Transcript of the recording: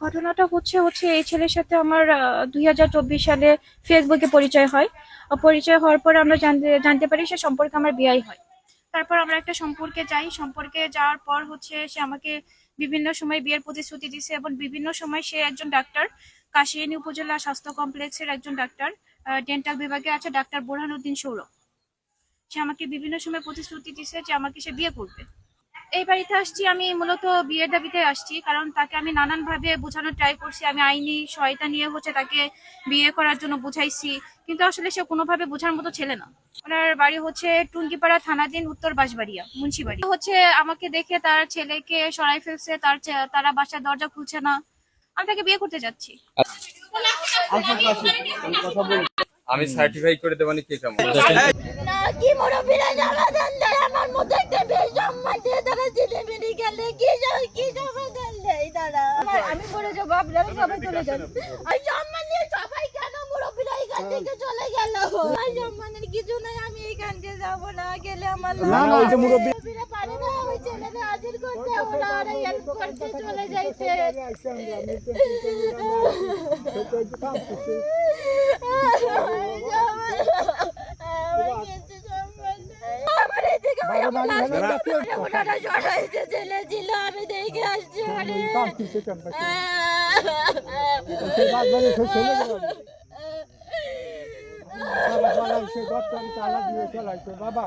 ঘটনাটা হচ্ছে এই ছেলের সাথে আমার 2024 সালে ফেসবুকে পরিচয় হয়। পরিচয় হওয়ার পর আমরা জানতে পারি সে সম্পর্কে আমার বিয়ে হয়। তারপর আমরা একটা সম্পর্কে যাওয়ার পর সে আমাকে বিভিন্ন সময় বিয়ের প্রতিশ্রুতি দিছে এবং বিভিন্ন সময় সে একজন ডাক্তার, কাশিয়ানী উপজেলা স্বাস্থ্য কমপ্লেক্সের একজন ডাক্তার, ডেন্টাল বিভাগে আছে, ডাক্তার বোরহানুদ্দিন সৌরভ। সে আমাকে বিভিন্ন সময় প্রতিশ্রুতি দিছে যে আমাকে সে বিয়ে করবে। এই বাড়িতে আসছি আমি মূলত বিয়ের দাবিতে আসছি, কারণ তাকে আমি নানান ভাবে বোঝানোর ট্রাই করছি। আমি আইনি সহায়তা নিয়ে তাকে বিয়ে করার জন্য বুঝাইছি, কিন্তু আসলে সে কোনোভাবে বোঝার মতো ছেলে না। ওনার বাড়ি টুঙ্গিপাড়া থানাধীন উত্তর বাঁশবাড়িয়া মুন্সিবাড়ি। আমাকে দেখে তার ছেলেকে সরাই ফেলছে, তারা বাসার দরজা খুলছে না। আমি তাকে বিয়ে করতে যাচ্ছি। আমি সার্টিফাই করে দেব নি, কে কেমন না কি মুরব্বিরা সমাধান দেয় আমার মতো একটা বেশ সম্মান দিয়ে তারা জিতে বেরিয়ে গেলে কি সমাধান দেয় তারা। আমি বলে যাবো আপনারা সবাই চলে যান। আর সম্মান দিয়ে সবাই কেন মুরব্বিরা এখান থেকে চলে গেল? আর সম্মানের কিছু নাই, আমি এখান থেকে যাবো না, গেলে আমার ওই যে মুরব্বিরা পারে না ওই ছেলেদের হাজির করতে, ওরা আর হেল্প করতে চলে যাইতে। আমি দেখে আসছি বাবা